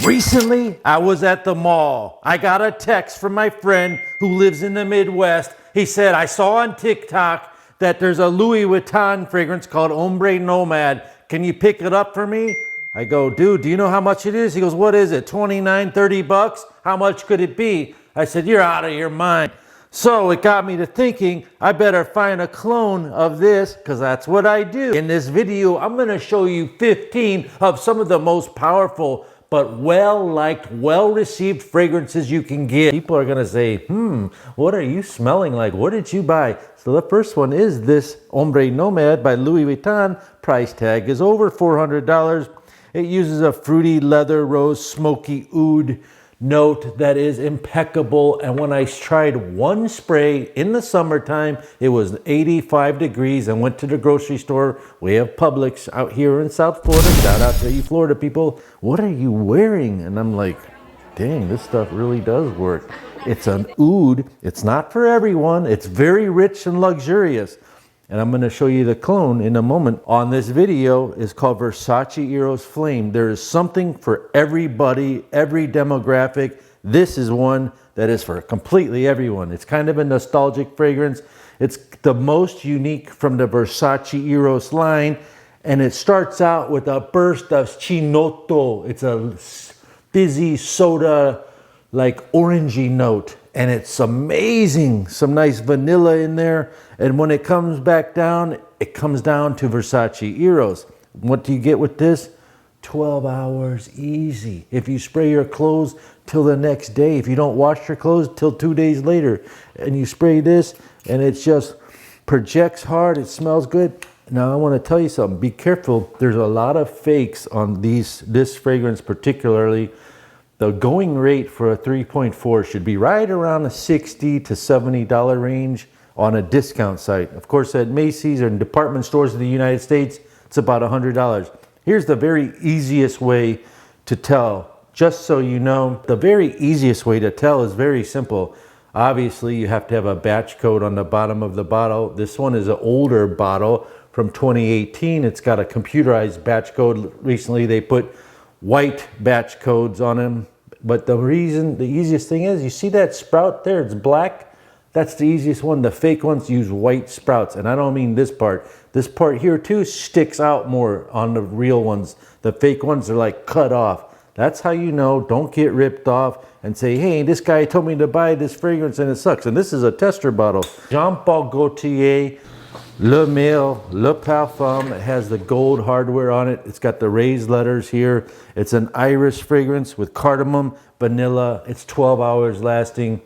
Recently, I was at the mall. I got a text from my friend who lives in the Midwest. He said, I saw on TikTok that there's a Louis Vuitton fragrance called Ombre Nomad. Can you pick it up for me? I go, dude, do you know how much it is? He goes, what is it, 29, 30 bucks? How much could it be? I said, you're out of your mind. So it got me to thinking, I better find a clone of this because that's what I do. In this video, I'm going to show you 15 of some of the most powerful but well-liked, well-received fragrances you can get. People are going to say, what are you smelling like? What did you buy? So the first one is this Ombre Nomad by Louis Vuitton. Price tag is over $400. It uses a fruity leather rose smoky oud note that is impeccable. And when I tried one spray in the summertime, it was 85 degrees. I went to the grocery store. We have Publix out here in South Florida. Shout out to you Florida people. What are you wearing? And I'm like, dang, this stuff really does work. It's an oud. It's not for everyone. It's very rich and luxurious. And I'm going to show you the clone in a moment. On this video is called Versace Eros Flame. There is something for everybody, every demographic. This is one that is for completely everyone. It's kind of a nostalgic fragrance. It's the most unique from the Versace Eros line. And it starts out with a burst of chinotto. It's a fizzy soda, like orangey note. And it's amazing. Some nice vanilla in there. And when it comes back down, it comes down to Versace Eros. What do you get with this? 12 hours easy. If you spray your clothes till the next day, if you don't wash your clothes till 2 days later, and you spray this, and it just projects hard, it smells good. Now I want to tell you something. Be careful. There's a lot of fakes on this fragrance particularly. The going rate for a 3.4 should be right around the $60 to $70 range on a discount site. Of course, at Macy's or in department stores in the United States, it's about $100. Here's the very easiest way to tell. Just so you know, the very easiest way to tell is very simple. Obviously, you have to have a batch code on the bottom of the bottle. This one is an older bottle from 2018. It's got a computerized batch code. Recently, they put white batch codes on them. But the easiest thing is, you see that sprout there, it's black. That's the easiest one. The fake ones use white sprouts. And I don't mean this part. This part here too sticks out more on the real ones. The fake ones are like cut off. That's how you know. Don't get ripped off and say, hey, this guy told me to buy this fragrance and it sucks. And this is a tester bottle. Jean-Paul Gaultier Le Male, Le Parfum. It has the gold hardware on it. It's got the raised letters here. It's an iris fragrance with cardamom, vanilla. It's 12 hours lasting.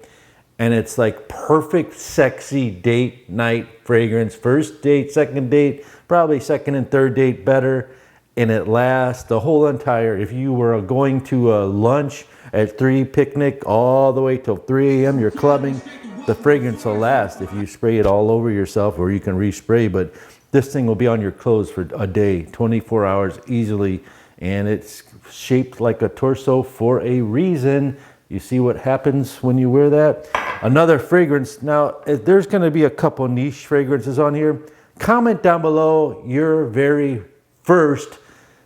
And it's like perfect, sexy date night fragrance. First date, second date, probably second and third date better. And it lasts the whole entire, if you were going to a lunch at 3 picnic all the way till 3 a.m., you're clubbing, the fragrance will last if you spray it all over yourself, or you can respray. But this thing will be on your clothes for a day, 24 hours easily. And it's shaped like a torso for a reason. You see what happens when you wear that? Another fragrance. Now, there's going to be a couple niche fragrances on here. Comment down below your very first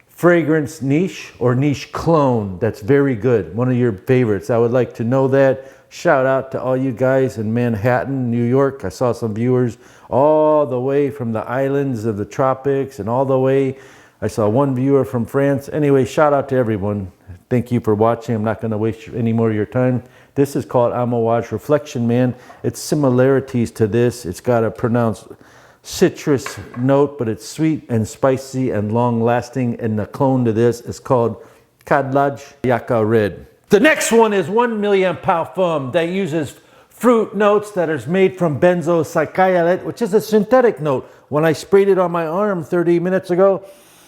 fragrance niche or niche clone that's very good. One of your favorites. I would like to know that. Shout out to all you guys in Manhattan, New York. I saw some viewers all the way from the islands of the tropics and all the way. I saw one viewer from France. Anyway, shout out to everyone. Thank you for watching. I'm not going to waste any more of your time. This is called Amouage Reflection Man. It's similarities to this. It's got a pronounced citrus note, but it's sweet and spicy and long lasting. And the clone to this is called Colognes Yucca Red. The next one is 1 Million Parfum that uses fruit notes that are made from benzoyl, which is a synthetic note. When I sprayed it on my arm 30 minutes ago,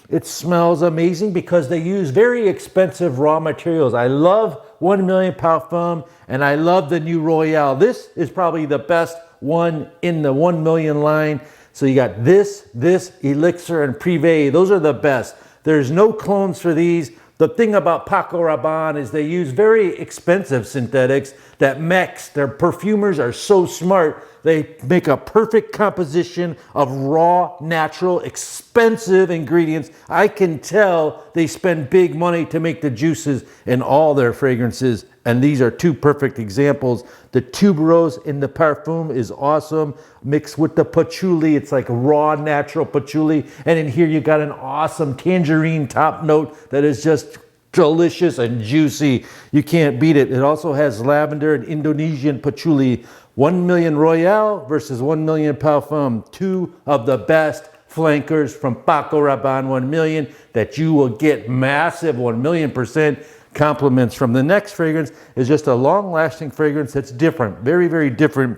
it smells amazing because they use very expensive raw materials. I love 1 Million Parfum and I love the new Royale. This is probably the best one in the 1 Million line. So you got this, Elixir, and Privé. Those are the best. There's no clones for these. The thing about Paco Rabanne is they use very expensive synthetics that mix. Their perfumers are so smart. They make a perfect composition of raw, natural, expensive ingredients. I can tell they spend big money to make the juices in all their fragrances. And these are two perfect examples. The tuberose in the parfum is awesome, mixed with the patchouli. It's like raw, natural patchouli. And in here you got an awesome tangerine top note that is just delicious and juicy. You can't beat it. It also has lavender and Indonesian patchouli. 1 million Royale versus 1 million Parfum. Two of the best flankers from Paco Rabanne 1 million that you will get massive 1,000,000% compliments from. The next fragrance is just a long-lasting fragrance that's different, very, very different.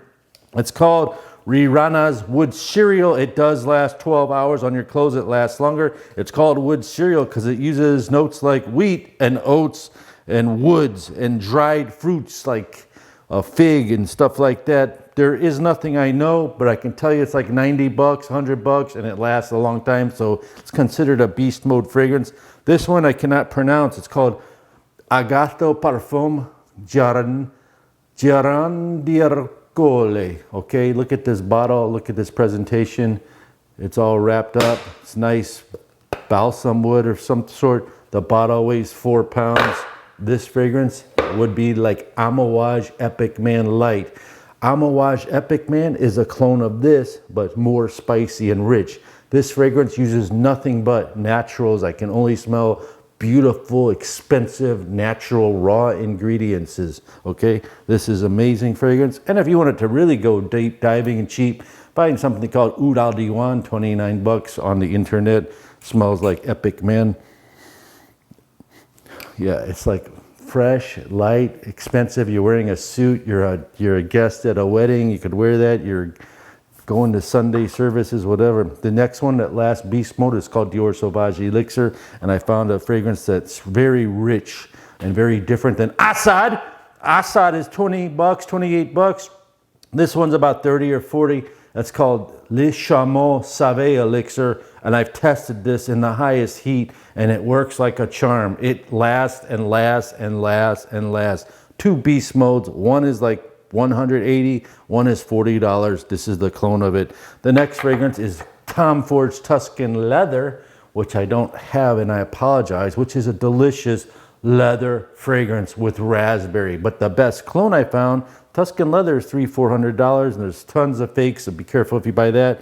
It's called Rihanna's Wood Cereal. It does last 12 hours. On your clothes, it lasts longer. It's called Wood Cereal because it uses notes like wheat and oats and woods and dried fruits like a fig and stuff like that. There is nothing I know, but I can tell you it's like 90 bucks, 100 bucks, and it lasts a long time. So it's considered a beast mode fragrance. This one I cannot pronounce. It's called Agato Parfum Girandiarcole. Okay, look at this bottle, look at this presentation. It's all wrapped up. It's nice balsam wood or some sort. The bottle weighs 4 pounds. This fragrance would be like Amouage Epic Man Light. Amouage Epic Man is a clone of this, but more spicy and rich. This fragrance uses nothing but naturals. I can only smell beautiful, expensive, natural, raw ingredients. Okay, this is amazing fragrance. And if you wanted to really go deep diving and cheap, buying something called Oud Al Diwan, 29 bucks on the internet. Smells like Epic Man. Yeah, it's like fresh, light, expensive. You're wearing a suit. You're a guest at a wedding. You could wear that. You're going to Sunday services, whatever. The next one that last beast mode is called Dior Sauvage Elixir, and I found a fragrance that's very rich and very different than Assad. Assad is 20 bucks, 28 bucks. This one's about 30 or 40. That's called Le Chameau Sauvé Elixir, and I've tested this in the highest heat, and it works like a charm. It lasts and lasts and lasts and lasts. Two beast modes. One is like 180, one is $40. This is the clone of it. The next fragrance is Tom Ford's Tuscan Leather, which I don't have, and I apologize, which is a delicious leather fragrance with raspberry. But the best clone I found, Tuscan Leather, is $300-400, and there's tons of fakes, so be careful if you buy that.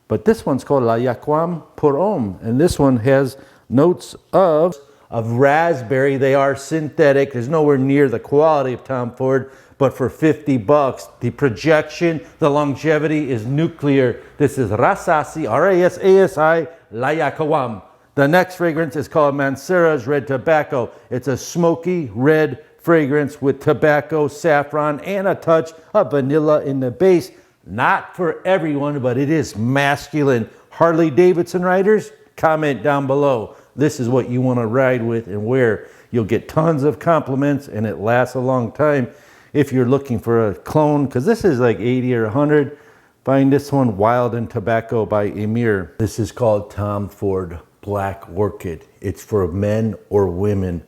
But this one's called La Yaquam Pour Homme, and this one has notes of raspberry. They are synthetic. There's nowhere near the quality of Tom Ford. But for 50 bucks, the projection, the longevity is nuclear. This is Rasasi, R-A-S-A-S-I, La Yaquam. The next fragrance is called Mancera's Red Tobacco. It's a smoky red fragrance with tobacco, saffron, and a touch of vanilla in the base. Not for everyone, but it is masculine. Harley Davidson riders, comment down below. This is what you want to ride with and wear. You'll get tons of compliments, and it lasts a long time. If you're looking for a clone, because this is like 80 or 100, find this one, Wild and Tobacco by Emir. This is called Tom Ford Black Orchid. It's for men or women.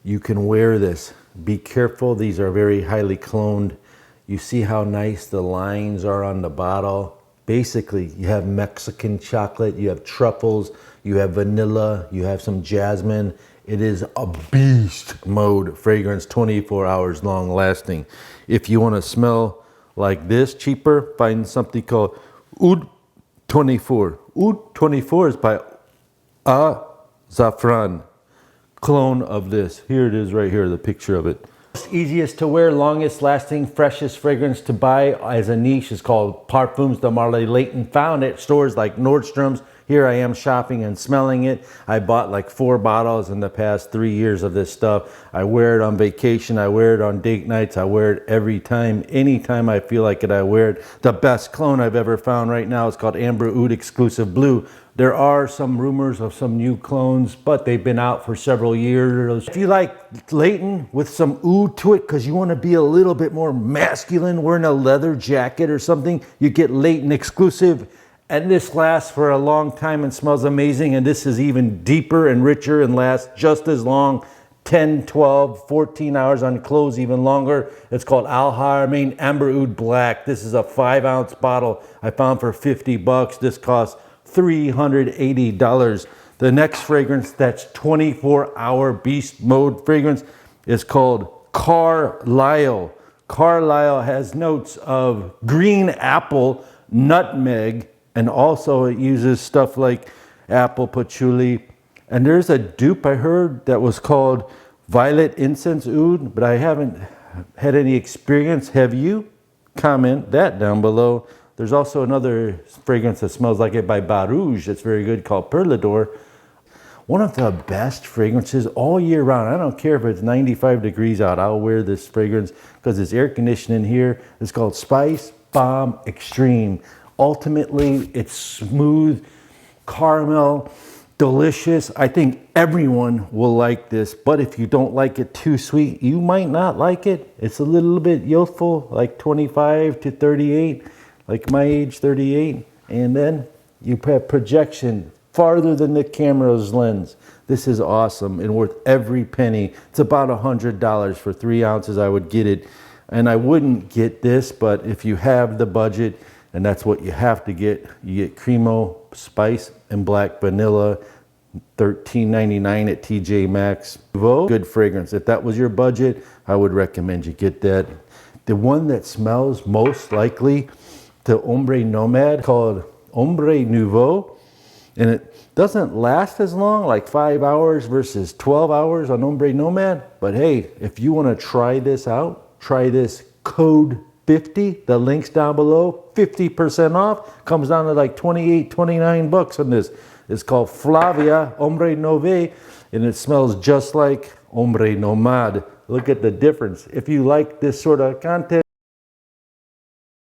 You can wear this. Be careful, these are very highly cloned. You see how nice the lines are on the bottle. Basically, you have Mexican chocolate, you have truffles, you have vanilla, you have some jasmine. It is a beast mode fragrance, 24 hours long lasting. If you want to smell like this cheaper, find something called Oud 24. Oud 24 is by Zafran, clone of this. Here it is right here, the picture of it. Easiest to wear, longest lasting, freshest fragrance to buy as a niche is called Parfums de Marley Layton. Found at stores like Nordstrom's. Here I am shopping and smelling it. I bought like 4 bottles in the past 3 years of this stuff. I wear it on vacation. I wear it on date nights. I wear it every time. Anytime I feel like it, I wear it. The best clone I've ever found right now is called Amber Oud Exclusive Blue. There are some rumors of some new clones, but they've been out for several years. If you like Layton with some oud to it, because you want to be a little bit more masculine, wearing a leather jacket or something, you get Layton Exclusive And this lasts for a long time and smells amazing. And this is even deeper and richer and lasts just as long, 10, 12, 14 hours on clothes, even longer. It's called Al Haramain Amber Oud Black. This is a 5-ounce bottle I found for 50 bucks. This costs $380. The next fragrance, that's 24-hour beast mode fragrance, is called Carlisle. Carlisle has notes of green apple, nutmeg, and also it uses stuff like apple patchouli. And there's a dupe I heard that was called Violet Incense Oud, but I haven't had any experience. Have you? Comment that down below. There's also another fragrance that smells like it by Barouge that's very good called Perlador. One of the best fragrances all year round. I don't care if it's 95 degrees out. I'll wear this fragrance because it's air conditioned in here. It's called Spice Bomb Extreme. Ultimately, it's smooth, caramel, delicious. I think everyone will like this, but if you don't like it too sweet, you might not like it. It's a little bit youthful, like 25 to 38, like my age, 38. And then you have projection farther than the camera's lens. This is awesome and worth every penny. It's about $100 for 3 ounces. I would get it. And I wouldn't get this, but if you have the budget, and that's what you have to get, you get Cremo, Spice, and Black Vanilla, $13.99 at TJ Maxx. Good fragrance. If that was your budget, I would recommend you get that. The one that smells most likely to Ombre Nomad, called Ombre Nouveau, and it doesn't last as long, like 5 hours versus 12 hours on Ombre Nomad. But hey, if you want to try this out, try this code 50. The link's down below. 50% off. Comes down to like 28, 29 bucks on this. It's called Flavia Ombre Nouveau, and it smells just like Ombre Nomad. Look at the difference. If you like this sort of content,